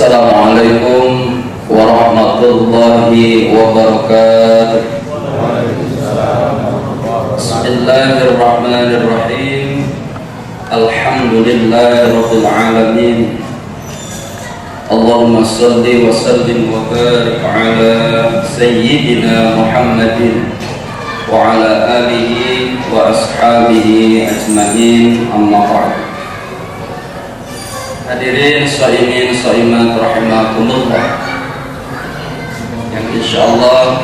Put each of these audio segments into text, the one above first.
Assalamualaikum warahmatullahi wabarakatuh. Bismillahirrahmanirrahim. Alhamdulillahirabbil alamin. Allahumma shalli wa sallim wa barik ala sayyidina Muhammadin wa ala alihi wa ashabihi ajma'in, amma ba'd. Hadirin shaimin shaimat rahimakumullah, yang insyaallah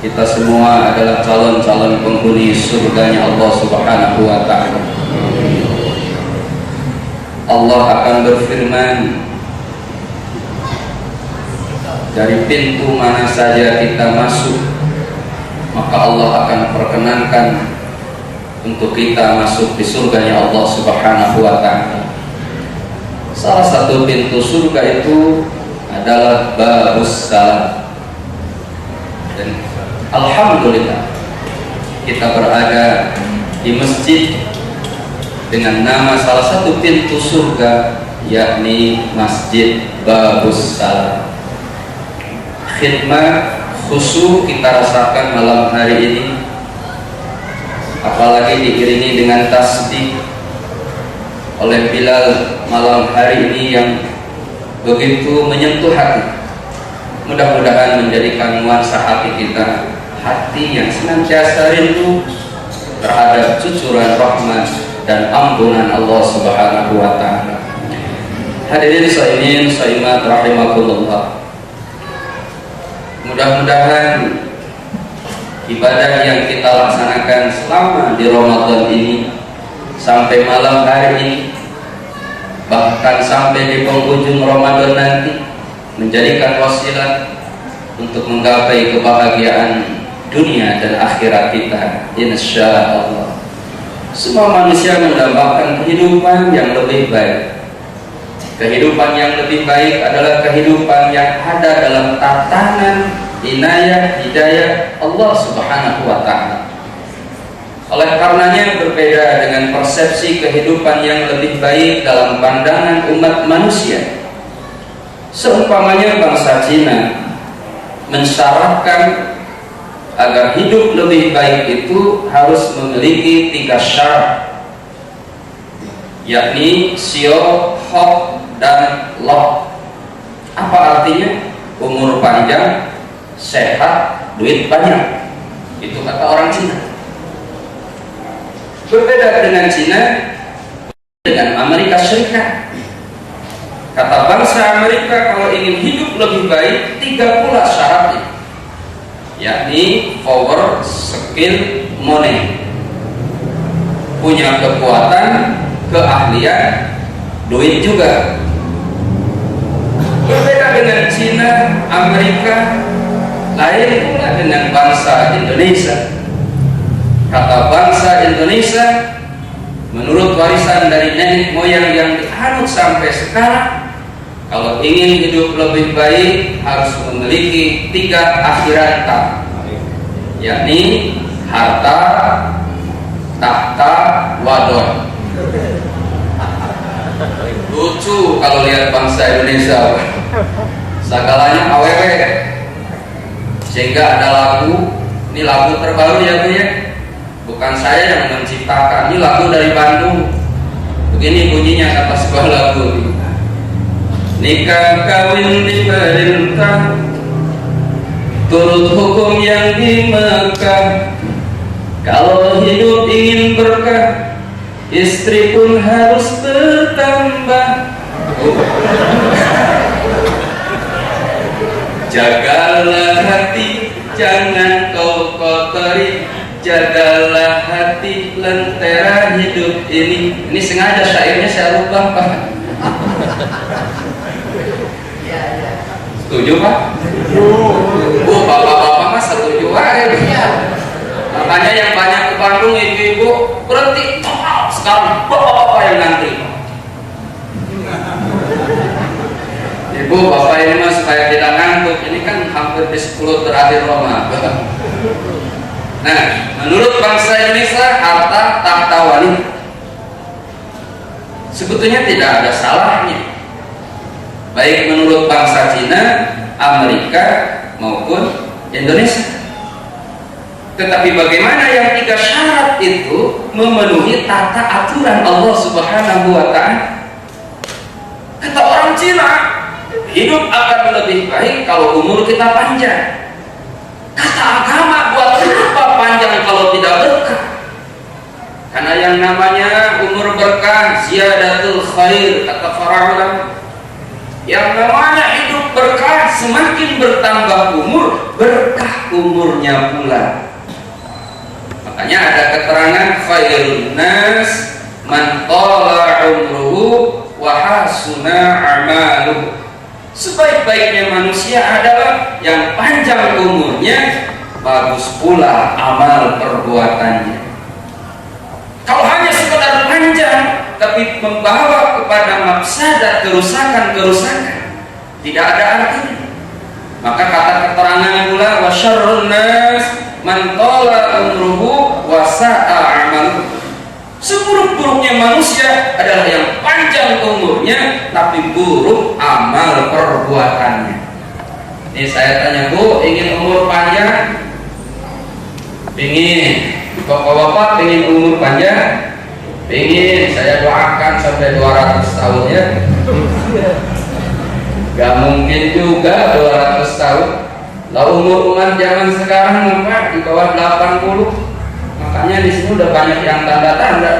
kita semua adalah calon-calon penghuni surganya Allah Subhanahu wa ta'ala. Allah akan berfirman, dari pintu mana saja kita masuk, maka Allah akan perkenankan untuk kita masuk di surganya Allah Subhanahu wa ta'ala. Salah satu pintu surga itu adalah Babus Salam. Dan alhamdulillah kita berada di masjid dengan nama salah satu pintu surga, yakni Masjid Babus Salam. Khidmat khusyuk kita rasakan malam hari ini, apalagi diiringi dengan tasbih oleh Bilal malam hari ini yang begitu menyentuh hati. Mudah-mudahan menjadikan nuansa hati kita hati yang senantiasa rindu terhadap cucuran rahmat dan ampunan Allah Subhanahu wa ta'ala. Hadirin shaimin shaimat rahimakumullah, mudah-mudahan ibadah yang kita laksanakan selama di Ramadan ini sampai malam hari ini, bahkan sampai di penghujung Ramadan nanti, menjadikan wasilah untuk menggapai kebahagiaan dunia dan akhirat kita, insyaallah. Semua manusia mendambakan kehidupan yang lebih baik. Kehidupan yang lebih baik adalah kehidupan yang ada dalam tatanan inayah hidayah Allah Subhanahu wa ta'ala. Oleh karenanya berbeda dengan persepsi kehidupan yang lebih baik dalam pandangan umat manusia. Seumpamanya bangsa Cina mensyaratkan agar hidup lebih baik itu harus memiliki 3 syarat, yakni sio, hok, dan lok. Apa artinya? Umur panjang, sehat, duit banyak. Itu kata orang Cina. Berbeda dengan Cina dengan Amerika Serikat. Kata bangsa Amerika, kalau ingin hidup lebih baik 3 pula syaratnya, yakni power, skill, money. Punya kekuatan, keahlian, duit juga. Berbeda dengan Cina, Amerika, lain pula dengan bangsa Indonesia. Kata bangsa Indonesia, menurut warisan dari nenek moyang yang dianut sampai sekarang, kalau ingin hidup lebih baik harus memiliki 3 akhirata, yakni harta, tahta, wadon. Lucu kalau lihat bangsa Indonesia, segalanya awewe. Sehingga ada lagu, ini lagu terbaru ya Bu ya, bukan saya yang menciptakan, ini lagu dari Bandung. Begini bunyinya kata sebuah lagu, nikah kawin diperintah turut hukum yang di Mekah. Kalau hidup ingin berkah, istri pun harus bertambah. Jagalah hati, jangan kau kotori. Jagalah hati, lentera hidup ini. Ini sengaja syairnya saya rubah, Pak. Setuju, Pak? Bu, bapak-bapak mah setuju aja. Makanya yang banyak ke Bandung, ibu-ibu berhenti. Sekarang bapak-bapak yang ngantri. Ibu, bapak ini mah supaya tidak ngantuk. Ini kan hampir di 10 terakhir Ramadan. Nah, menurut bangsa Indonesia, harta tahta wanita sebetulnya tidak ada salahnya. baik menurut bangsa Cina, Amerika maupun Indonesia. Tetapi bagaimana yang 3 syarat itu memenuhi tata aturan Allah Subhanahu wa Ta'ala? Kata orang Cina, hidup akan lebih baik kalau umur kita panjang. Kata agama, buat apa panjang kalau tidak berkah? Karena yang namanya umur berkah ziyadatul khair, kata para ulama. Yang namanya hidup berkah, semakin bertambah umur, berkah umurnya pula. Makanya ada keterangan khairun nas man tala umruhu wa hasuna amaluhu. Sebaik-baiknya manusia adalah yang panjang umurnya, bagus pula amal perbuatannya. Kalau hanya sekedar panjang tapi membawa kepada mafsadat, kerusakan-kerusakan, tidak ada artinya. Maka kata keterangan pula wa syarrun nas man tala umruhu wa sa'a amaluhu. Seburuk-buruknya manusia adalah yang panjang umurnya tapi buruk amal perbuatannya. Ini saya tanya, Bu, ingin umur panjang? Ingin. Bapak-bapak ingin umur panjang? Ingin. Saya doakan sampai 200 tahun ya. Gak mungkin juga 200 tahun. Lah umur umat zaman sekarang Pak di bawah 80. Makanya di sini udah banyak yang tanda-tanda.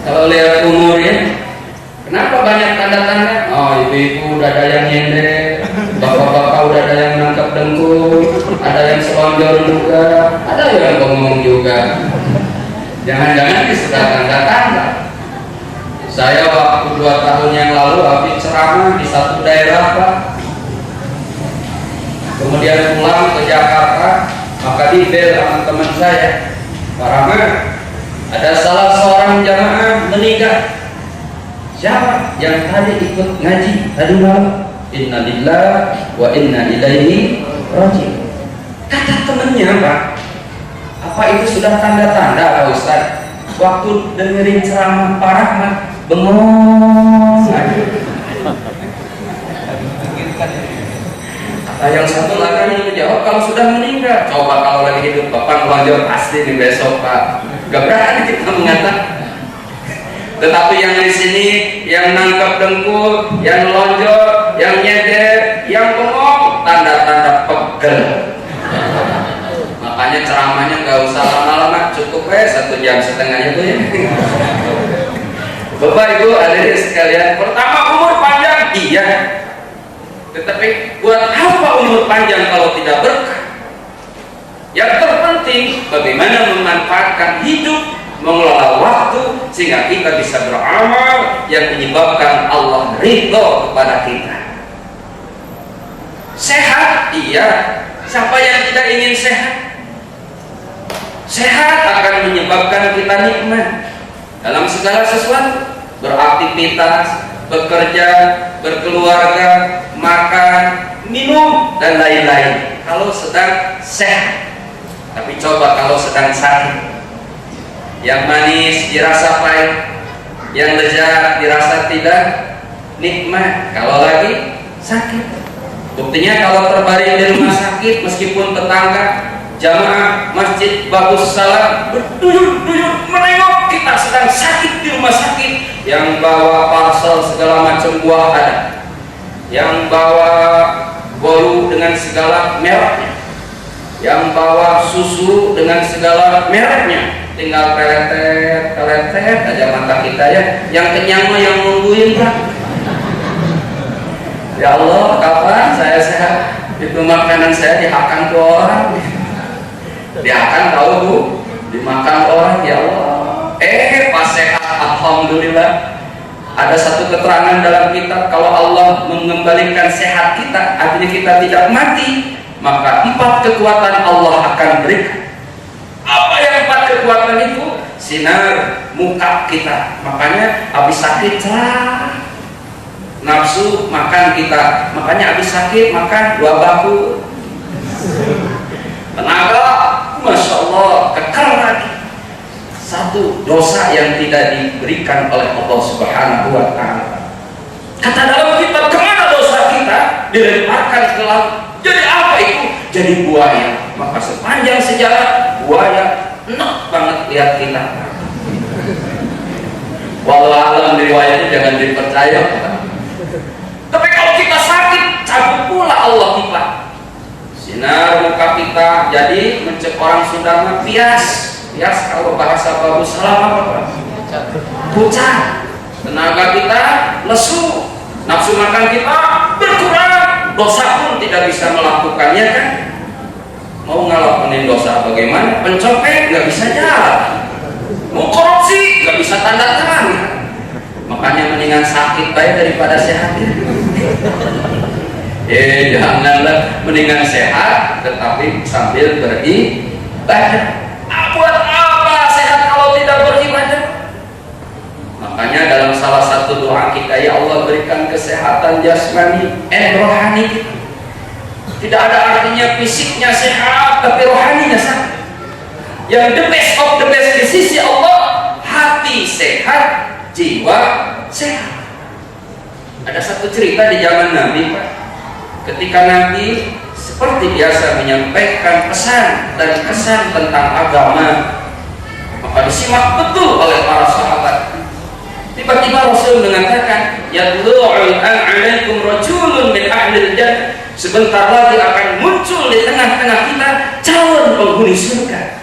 Kalau lihat umurnya, kenapa banyak tanda-tanda? Oh, ibu-ibu udah ada yang nyender, bapak-bapak udah ada yang nangkap dengkul, ada yang selonjor juga, ada yang bengong juga. Jangan-jangan ini sudah tanda-tanda. Saya waktu 2 tahun yang lalu habis ceramah di satu daerah Pak, kemudian pulang ke Jakarta, maka dibel sama teman saya, Pak Rama, ada salah seorang jamaah meninggal. Siapa? Yang tadi ikut ngaji tadi malam. Innalillahi wa inna ilaihi raji'un. Kata temannya, Pak, apa itu sudah tanda-tanda Pak Ustaz? Waktu dengerin ceramah Pak Rahmat bengong aja. Nah, yang satu lagi menjawab, kalau sudah meninggal. Coba kalau lagi hidup Bapak ngelonjor pasti nih besok Pak. Gak berani kita mengatakan. Tetapi yang di sini, yang nangkap dengkul, yang lonjor, yang nyender, yang bengong, tanda-tanda pegel. Makanya ceramahnya gak usah lama-lama, cukup 1,5 jam itu ya. Bapak Ibu hadirin sekalian, pertama umur panjang, iya. Tetapi buat apa umur panjang kalau tidak berkah? Yang terpenting bagaimana memanfaatkan hidup, mengelola waktu sehingga kita bisa beramal yang menyebabkan Allah ridho kepada kita. Sehat, iya. Siapa yang tidak ingin sehat? Sehat akan menyebabkan kita nikmat dalam segala sesuatu, beraktivitas, bekerja, berkeluarga, makan, minum, dan lain-lain. Kalau sedang sehat. Tapi coba kalau sedang sakit, yang manis dirasa pahit, yang lezat dirasa tidak nikmat kalau lagi sakit. Buktinya kalau terbaring di rumah sakit, meskipun tetangga, jamaah masjid bagus salam, berduyur-duyur menengok kita sedang sakit di rumah sakit, yang bawa parcel segala macam buah ada, yang bawa bolu dengan segala mereknya, yang bawa susu dengan segala mereknya, tinggal peletet aja mata kita ya. Yang kenyang mah yang nungguin Pak. Ya Allah, kapan saya sehat? Itu makanan saya dihakan ke orang. Dihakan tahu Bu, dimakan orang, ya Allah. Pas sehat, alhamdulillah. Ada satu keterangan dalam kitab, kalau Allah mengembalikan sehat kita, artinya kita tidak mati, maka 4 kekuatan Allah akan berikan. Apa yang 4 kekuatan itu? Sinar muka kita. Makanya habis sakit cerah, nafsu makan kita. Makanya habis sakit makan 2 bakul. Tenaga, masya Allah, kekal lagi. 1 dosa yang tidak diberikan oleh Allah Subhanahu wa Ta'ala. Kata dalam kitab, kemana dosa kita? Dilemparkan ke laut. Jadi apa itu? Jadi buaya. Maka sepanjang sejarah buaya enak banget lihat kita. Walau alam riwayatnya jangan dipercaya. Tapi kalau kita sakit, cabut pula Allah kita. Sinar muka kita jadi mencek orang Sunda pias. Pias kalau bahasa bagus salam apa? Pucat. Tenaga kita lesu, nafsu makan kita berkurang, dosa pun tidak bisa melakukannya kan? Mau ngelakuin dosa bagaimana? Pencopet nggak bisa jalan, mau korupsi nggak bisa tanda tangan. Makanya mendingan sakit baik daripada sehat. Janganlah, mendingan sehat tetapi sambil beribadah. Buat apa sehat kalau tidak beribadah? Makanya dalam salah satu doa kita, ya Allah berikan kesehatan jasmani rohani kita. Tidak ada artinya fisiknya sehat tapi rohaninya sakit. Yang the best of the best di sisi Allah, hati sehat, jiwa sehat. Ada satu cerita di zaman Nabi, Pak. Ketika Nabi seperti biasa menyampaikan pesan dan kesan tentang agama, maka disimak betul oleh para sahabat. Tiba-tiba Rasul mengatakan, yadlu'ul alaikum rajulun min ahlil jannah. Sebentar lagi akan muncul di tengah-tengah kita calon penghuni surga.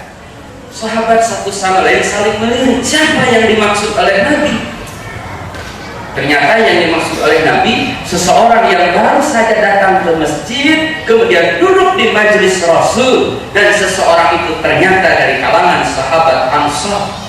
Sahabat satu sama lain saling melirik, siapa yang dimaksud oleh Nabi? Ternyata yang dimaksud oleh Nabi seseorang yang baru saja datang ke masjid, kemudian duduk di majelis Rasul, dan seseorang itu ternyata dari kalangan sahabat Ansar.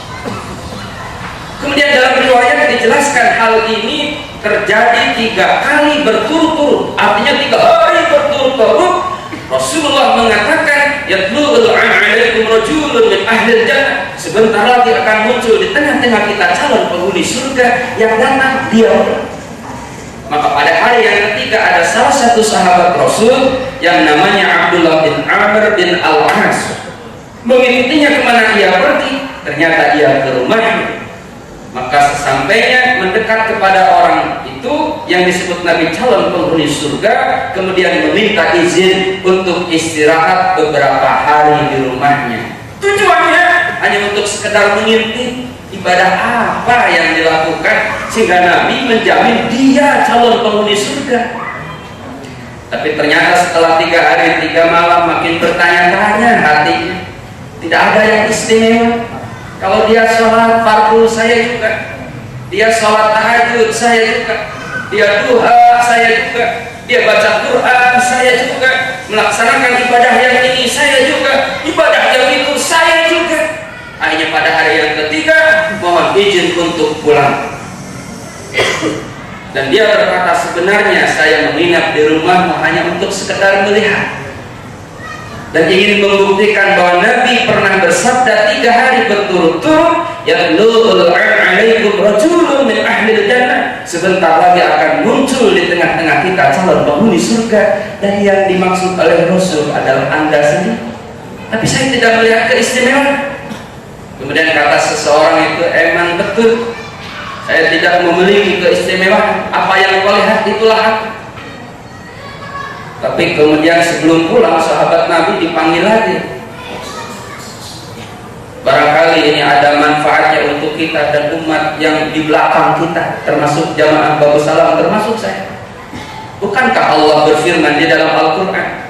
Kemudian dalam riwayat dijelaskan hal ini terjadi 3 kali berturut-turut, artinya 3 hari berturut-turut. Rasulullah mengatakan, yadlu'ul alaikum rajulun min ahlil jannah. Sebentar lagi akan muncul di tengah-tengah kita calon penghuni surga yang datang dia. Maka pada hari yang ketiga ada salah satu sahabat Rasul yang namanya Abdullah bin Amr bin Al-As. Mengikutinya kemana ia pergi, ternyata ia ke rumahnya. Maka sesampainya mendekat kepada orang itu yang disebut Nabi calon penghuni surga, kemudian meminta izin untuk istirahat beberapa hari di rumahnya. Tujuannya hanya untuk sekedar mengintip ibadah apa yang dilakukan sehingga Nabi menjamin dia calon penghuni surga. Tapi ternyata setelah 3 hari 3 malam makin bertanya-tanya hatinya, tidak ada yang istimewa. Kalau dia sholat fardu saya juga, dia sholat tahajud saya juga, dia duha saya juga, dia baca Quran saya juga, melaksanakan ibadah yang ini saya juga, ibadah yang itu saya juga. Akhirnya pada hari yang ketiga mohon izin untuk pulang. Dan dia berkata, sebenarnya saya menginap di rumah hanya untuk sekedar melihat dan ingin membuktikan bahwa Nabi pernah bersabda 3 hari berturut-turut, yadlu'ul alaikum rajulun min ahlil jannah. Sebentar lagi akan muncul di tengah-tengah kita calon penghuni surga, dan yang dimaksud oleh Rasul adalah Anda sendiri. Tapi saya tidak melihat keistimewaan. Kemudian kata seseorang itu, emang betul, saya tidak memiliki keistimewaan. Apa yang kau lihat itulah aku. Tapi kemudian sebelum pulang sahabat Nabi dipanggil lagi. Barangkali ini ada manfaatnya untuk kita dan umat yang di belakang kita, termasuk jamaah Babu Salam, termasuk saya. Bukankah Allah berfirman di dalam Al-Quran,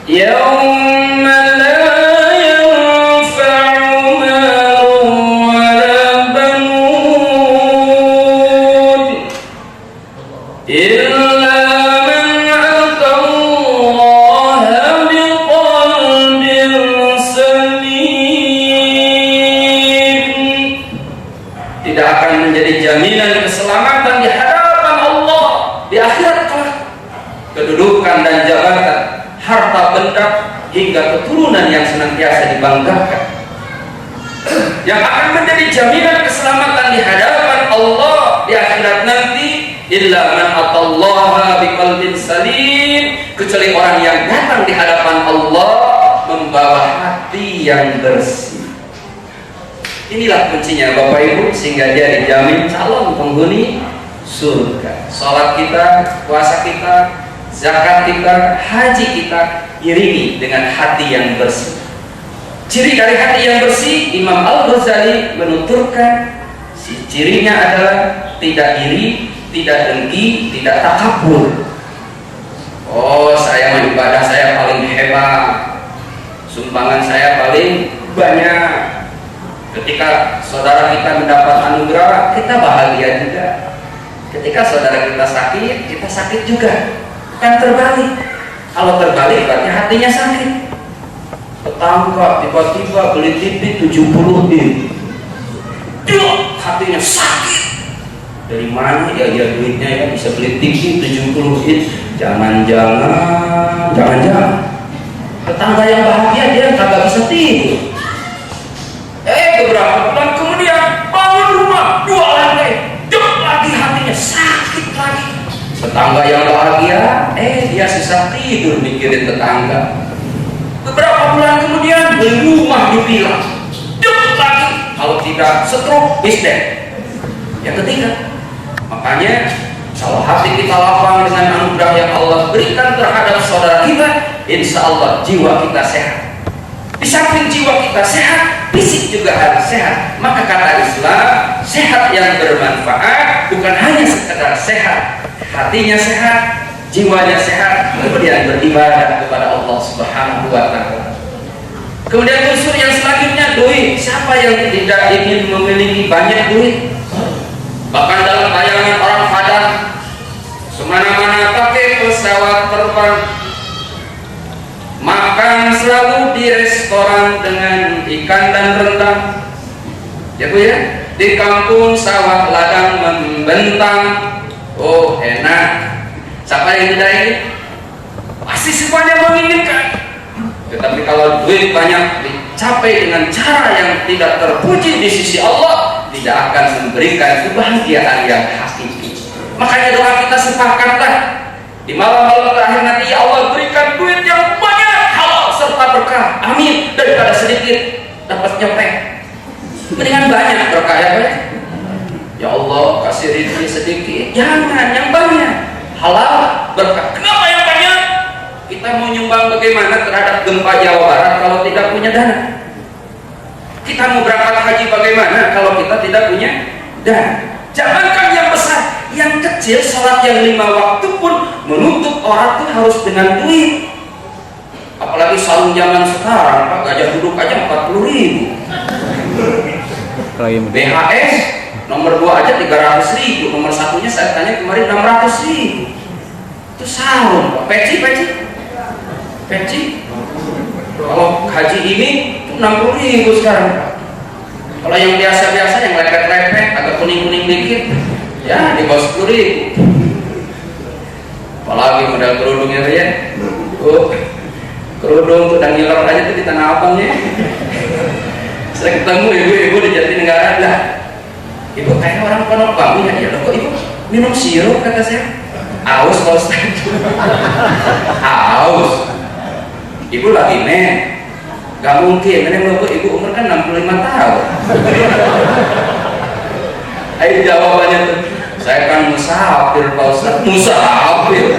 Yaumma la yanfa'u malun wala banun illa jaminan keselamatan di hadapan Allah di akhirat kelak, kedudukan dan jabatan, harta benda hingga keturunan yang senantiasa dibanggakan, yang akan menjadi jaminan keselamatan di hadapan Allah di akhirat nanti. Illa man atallaha biqalbin salim, kecuali orang yang datang di hadapan Allah membawa hati yang bersih. Inilah kuncinya Bapak Ibu, sehingga dia dijamin calon penghuni surga. Sholat kita, puasa kita, zakat kita, haji kita iringi dengan hati yang bersih. Ciri dari hati yang bersih, Imam Al-Ghazali menuturkan cirinya adalah tidak iri, tidak dengki, tidak takabur. Oh, saya ibadah saya paling hebat, sumbangan saya paling banyak. Ketika saudara kita mendapat anugerah, kita bahagia juga. Ketika saudara kita sakit juga. Bukan terbalik. Kalau terbalik berarti hatinya sakit. Tetangga tiba-tiba beli TV 70 inch, hatinya sakit. Dari mana ya duitnya ya bisa beli TV 70 inch? Jangan-jangan tetangga yang bahagia dia kagak bisa tidur. Beberapa bulan kemudian bangun rumah 2 lantai, lagi hatinya sakit lagi. Tetangga yang bahagia, dia susah tidur mikirin tetangga. Beberapa bulan kemudian beli rumah di villa, lagi. Kalau tidak stroke, is dead. Yang ketiga, makanya kalau hati kita lapang dengan anugerah yang Allah berikan terhadap saudara kita, insya Allah jiwa kita sehat. Di samping jiwa kita sehat, fisik juga harus sehat. Maka kata Islam, sehat yang bermanfaat bukan hanya sekedar sehat, hatinya sehat, jiwanya sehat, kemudian beribadah kepada Allah Subhanahu wa Ta'ala. Kemudian unsur yang selanjutnya duit. Siapa yang tidak ingin memiliki banyak duit? Bahkan dalam bayangan orang Padang, kemana-mana pakai pesawat terbang, makan selalu di restoran dengan ikan dan rendang, ya Bu ya. Di kampung sawah ladang membentang, oh enak. Siapa yang tidak ingin? Pasti semuanya menginginkan. Tetapi kalau duit banyak dicapai dengan cara yang tidak terpuji di sisi Allah, tidak akan memberikan kebahagiaan yang hakiki. Makanya doa kita sepakatlah di malam-malam terakhir nanti, ya Allah berikan duit yang banyak, halal serta berkah, amin. Daripada sedikit dapat nyopek, mendingan banyak berkah ya Pak. Ya Allah kasih rezeki sedikit, jangan yang banyak, halal berkah. Kenapa yang banyak? Kita mau nyumbang bagaimana terhadap gempa Jawa Barat kalau tidak punya dana? Kita mau berangkat haji bagaimana kalau kita tidak punya dana? Jangankan yang besar, yang kecil, sholat yang 5 waktu pun menuntut orang tuh harus dengan duit. Apalagi sarung zaman sekarang, Pak, gajah duduk aja 40.000. BHS nomor 2 aja 300.000, nomor 1-nya saya tanya kemarin 600.000. Itu sarung, Pak. Peci. Kalau haji ini 60.000 sekarang. Kalau yang biasa-biasa, yang lepet-lepet, agak kuning-kuning dikit, ya di bawah 10.000. Apalagi model kerudungnya ya. Kerudung tuh dan ngiler aja tuh di Tanah Abang ya. Saya ketemu ibu-ibu di Jatinegara lah. Ibu kayak orang Pondok Bambu ya. Loh kok ibu minum sirup kata saya. Aus Pak Ustaz. Aus. Ibu lagi gak mungkin, karena ibu umur kan 65 tahun. Ayo jawabannya tuh, saya kan musafir Pak Ustaz. Musafir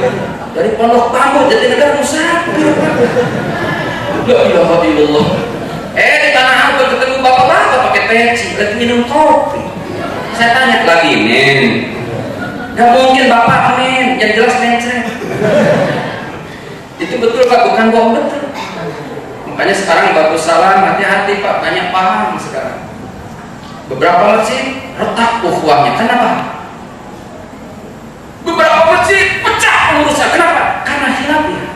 dari Pondok Bambu Jatinegara, musafir Pak. La ilaha illallah. Di Tanah Abang ketemu bapak-bapak pakai peci, lagi minum kopi. Saya tanya lagi gak mungkin bapak amin, yang jelas mencret. Itu betul Pak, bukan bohong, betul. Makanya sekarang bagus salam, hati-hati Pak, banyak paham sekarang. Beberapa masjid retak ukhuwahnya, kenapa? Beberapa masjid pecah pengurusnya, kenapa? Karena hilaf ya.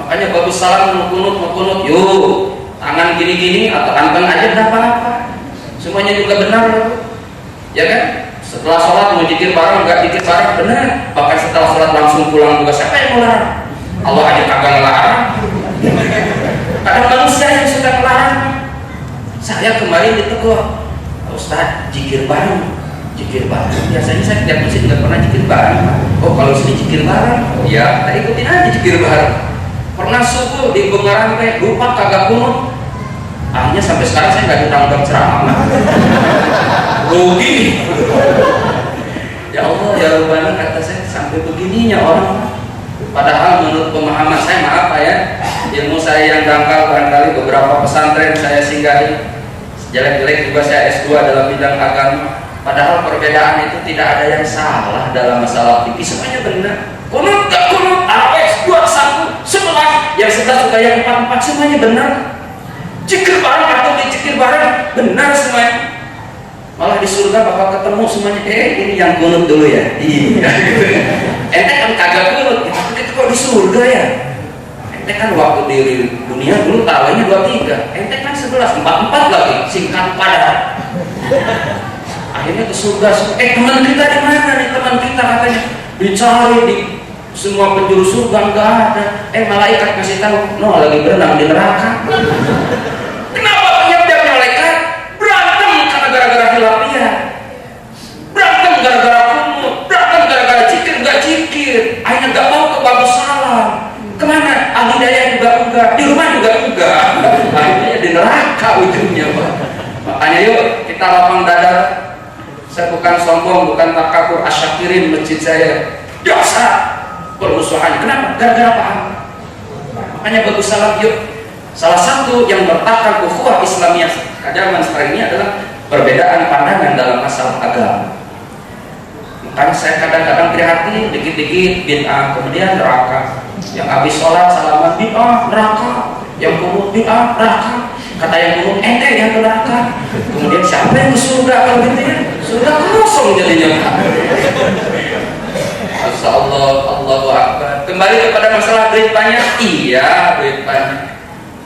Makanya bagus salam, nukunut, yuk tangan gini-gini atau anteng aja, tidak apa-apa. Semuanya juga benar ya kan? Setelah sholat mau zikir bareng, enggak zikir bareng, benar. Bahkan setelah sholat langsung pulang juga, siapa yang melarang? Allah aja kagak ngelarang. Kadang manusia yang suka melarang. Saya kemarin ditegur, Ustaz, zikir bareng. Biasanya saya tiap masjid nggak pernah zikir bareng. Oh kalau sini zikir bareng, ya kita ikutin aja zikir bareng. Pernah subuh di Bungarampe, lupa kagak kunut. Akhirnya sampai sekarang saya nggak diundang ceramah. Rugi. Ya Ya Allah ya Rabbana, kata saya, sampai begininya orang. Padahal menurut pemahaman saya, maaf ya, ilmu saya yang dangkal, barangkali beberapa pesantren saya singgahi, jelek-jelek juga saya S2 dalam bidang agama. Padahal perbedaan itu tidak ada yang salah dalam masalah fikih, semuanya benar. Kunut gak kunut, AWS 2, 1, 11, yang 11 juga yang 4, semuanya benar. Cikir bareng atau dicikir bareng, benar semuanya. Malah di surga bakal ketemu semuanya. Ini yang kunut dulu ya. Iya. Ente kan kagak kunut, itu kok di surga ya? Ente kan waktu di dunia dulu tarawihnya 23, ente kan 11, 44 lagi, singkat padat. Akhirnya ke surga. Teman kita di mana nih? Teman kita katanya dicari di semua penjuru surga, nggak ada. Malaikat kasih tahu, no, lagi berenang di neraka. Kenapa penyebab malaikat? Berantem karena gara-gara hilafiyah, berantem gara-gara kumut, berantem gara-gara cikir nggak cikir. Akhirnya nggak mau ke bagus salam. Kemana? Al-Hidayah juga enggak, di rumah juga enggak. Akhirnya di neraka ujungnya, Pak. Makanya yuk kita lapang dada. Saya bukan sombong, bukan takabur, asyakirin masjid saya dosa permusuhan. Kenapa? Gara-gara paham. Makanya bagus salam yuk. Salah satu yang mertakan ukhuwah Islamiyah zaman sekarang ini adalah perbedaan pandangan dalam masalah agama. Makanya saya kadang-kadang prihatin, dikit-dikit bid'ah, kemudian neraka. Yang habis sholat salaman bid'ah, neraka. Yang kunut bid'ah, neraka. Kata yang kunut, ente yang neraka. Kemudian siapa yang ke surga kalau gitu ya? Surga kosong jadinya. Masya Allah, Allahu Akbar. Kembali kepada masalah duit banyak. Iya, duit banyak.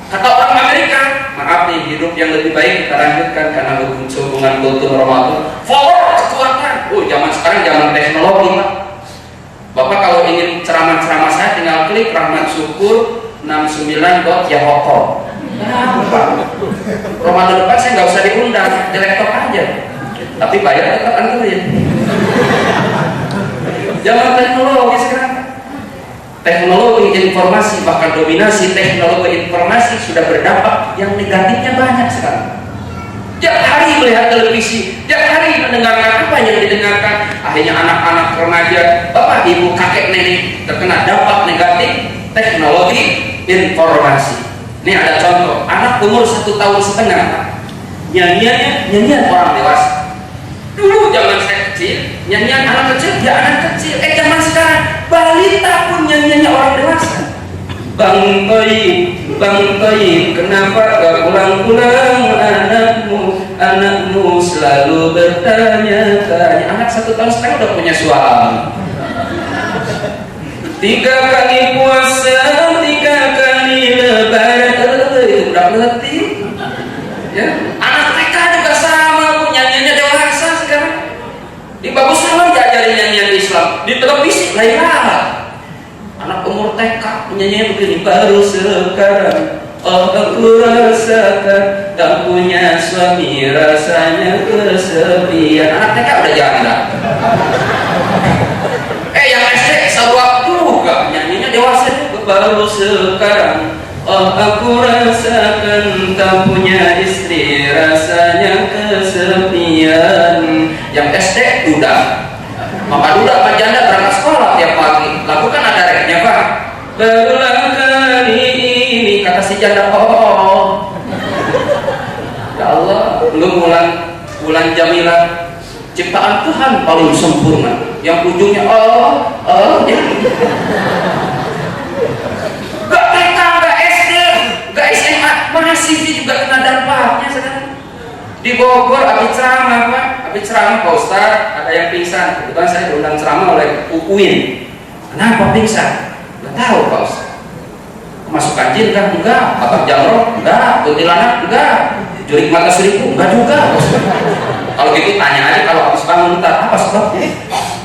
Kata orang Amerika, maaf nih, hidup yang lebih baik kita lanjutkan karena hubungan kultur Ramadan. Forward kekuatan. Zaman sekarang zaman teknologi, Pak. Bapak kalau ingin ceramah-ceramah saya tinggal klik Rahmat Syukur 69.yahoo. Ramadan depan saya nggak usah diundang, di laptop aja. Tapi bayar tetap antum ya. Zaman teknologi sekarang. Teknologi informasi, bahkan dominasi teknologi informasi sudah berdampak yang negatifnya banyak sekarang. Tiap hari melihat televisi, tiap hari mendengarkan apa yang didengarkan. Akhirnya anak-anak remaja, bapak, ibu, kakek, nenek terkena dampak negatif teknologi informasi. Ini ada contoh, anak umur 1,5 tahun, nyanyian orang dewasa. Dulu zaman saya kecil, nyanyian anak kecil, ya anak kecil. Zaman sekarang, balita pun nyanyiannya orang dewasa. Bang Toyib, kenapa gak pulang-pulang anakmu selalu bertanya-tanya. Anak 1,5 tahun udah punya suami. 3 kali puasa, 3 kali lebaran, udah ngerti. Ya, anak TK juga sama, pun nyanyiannya dewasa sekarang. Di bagus salam diajarin nyanyian Islam, di televisi lain hal. Anak umur TK nyanyinya begini, baru sekarang aku rasakan tak punya suami, rasanya kesepian. Anak TK udah janda. Yang SD sawak juga nyanyinya dewasa juga, baru sekarang aku rasakan tak punya istri, rasanya kesepian. Yang SD udah, maka udah Pak janda berangkat sekolah tiap pagi. Lalu kan ada reknya, Pak. Berulang kali ini kata si janda, ya Allah, lu bulan Jamilah, ciptaan Tuhan paling sempurna. Yang ujungnya ya. Gak TK, gak SD, gak SMA, masih juga kena dampaknya sekarang. Di Bogor habis ceramah, Pak. Habis ceramah Pak Ustaz, ada yang pingsan. Kebetulan saya diundang ceramah oleh UIN. Kenapa pingsan? Gak tahu Pak Ustaz. Masukkan jin kan? Enggak. Abang Jamrok? Enggak. Kuntilanak? Enggak. Jurik mata seribu? Enggak juga. Kalau gitu tanya aja kalau habis bangun ntar apa sebabnya?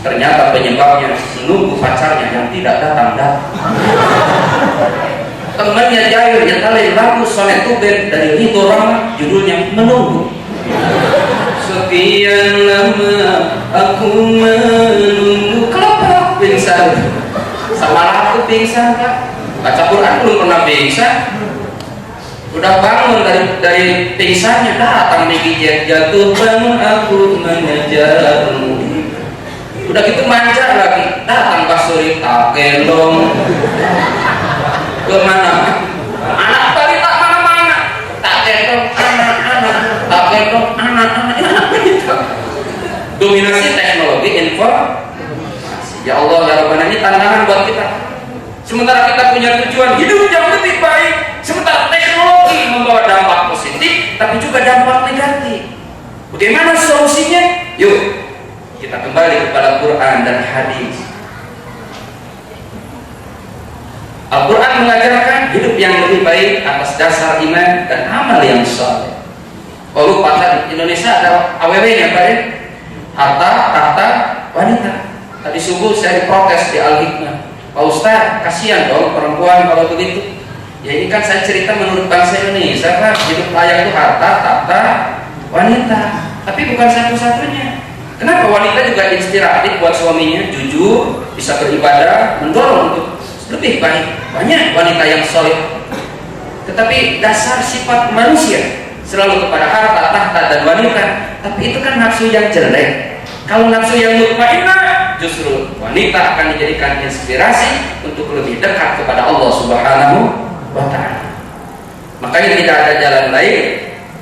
Ternyata penyebabnya menunggu pacarnya yang tidak datang. Temannya Jair yang kali lagu sonet tuben dari Rito Rama, judulnya Menunggu. Sekian lama aku menunggu. Kenapa pingsan? Sama aku pingsan, Pak. Baca Quran belum pernah pingsan. Udah bangun dari pingsannya, datang digigit, jatuh bangun aku mengejarmu. Udah gitu manja lagi, datang Pak Suri tak gendong kemana, anak balita mana-mana tak gendong anak-anak, tak gendong anak-anak, ya, dominasi teknologi informasi. Ya Allah ya Rabbana, ini tantangan buat kita. Sementara kita punya tujuan hidup yang lebih baik, sementara teknologi membawa dampak positif tapi juga dampak negatif. Bagaimana solusinya? Yuk kita kembali kepada Quran dan hadis. Al-Quran mengajarkan hidup yang lebih baik atas dasar iman dan amal yang saleh. Oh lupa tadi, Indonesia ada AWW-nya Pak ya? Harta, tahta, wanita. Tadi subuh saya diprotes di Al-Hikmah. Pak Ustaz, kasihan dong perempuan kalau begitu. Ya ini kan saya cerita menurut bangsa Indonesia Pak, hidup layak itu harta, tahta, wanita. Tapi bukan satu-satunya. Kenapa wanita juga inspiratif buat suaminya, jujur, bisa beribadah, mendorong untuk lebih baik. Banyak wanita yang solid. Tetapi dasar sifat manusia selalu kepada harta, tahta, dan wanita. Tapi itu kan nafsu yang jelek. Kalau nafsu yang mutmainnah, justru wanita akan dijadikan inspirasi untuk lebih dekat kepada Allah Subhanahu wa Ta'ala. Makanya tidak ada jalan lain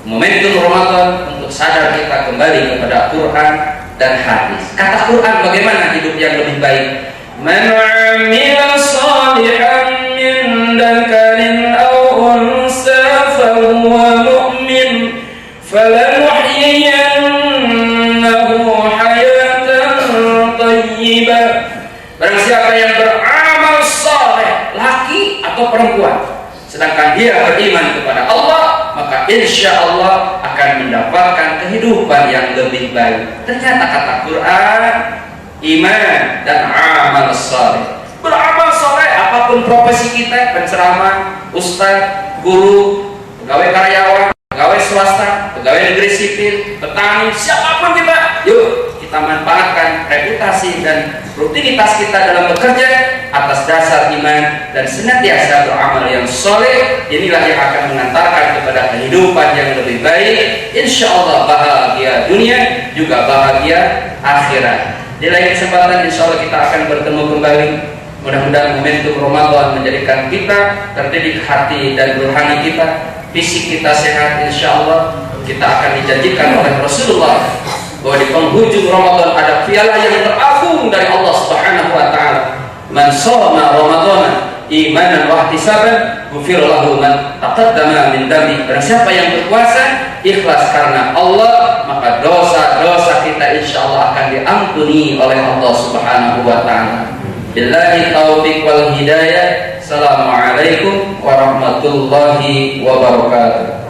momentum Ramadan untuk sadar kita kembali kepada Quran dan hadis. Kata Quran bagaimana hidup yang lebih baik? Man 'amila shalihan min dzakarin aw unsa fa huwa mu'min falanuhyiyannahu hayatan thayyibah. Barang siapa yang beramal saleh, laki atau perempuan, sedangkan dia beriman kepada Allah, maka insya Allah akan mendapatkan kehidupan yang lebih baik. Ternyata kata Quran, iman dan amal saleh. Beramal saleh, apapun profesi kita, penceramah, ustaz, guru, pegawai karyawan, pegawai swasta, pegawai negeri sipil, petani, siapapun kita, yuk kita manfaatkan reputasi dan rutinitas kita dalam bekerja atas dasar iman dan senantiasa beramal yang soleh. Inilah yang akan mengantarkan kepada kehidupan yang lebih baik, insya Allah bahagia dunia juga bahagia akhirat. Di lain kesempatan insya Allah kita akan bertemu kembali. Mudah-mudahan momentum Ramadan menjadikan kita terdidik hati dan rohani kita, fisik kita sehat. Insya Allah kita akan dijanjikan oleh Rasulullah bahwa di penghujung Ramadan ada piala yang teragung dari Allah Subhanahu wa Ta'ala. Man shoma Ramadana imanan wa ihtisaban ghufira lahu ma taqaddama min dhanbi. Barang siapa yang berpuasa ikhlas karena Allah, maka dosa-dosa kita insyaallah akan diampuni oleh Allah Subhanahu wa Ta'ala. Billahi taufiq wal hidayah. Assalamualaikum warahmatullahi wabarakatuh.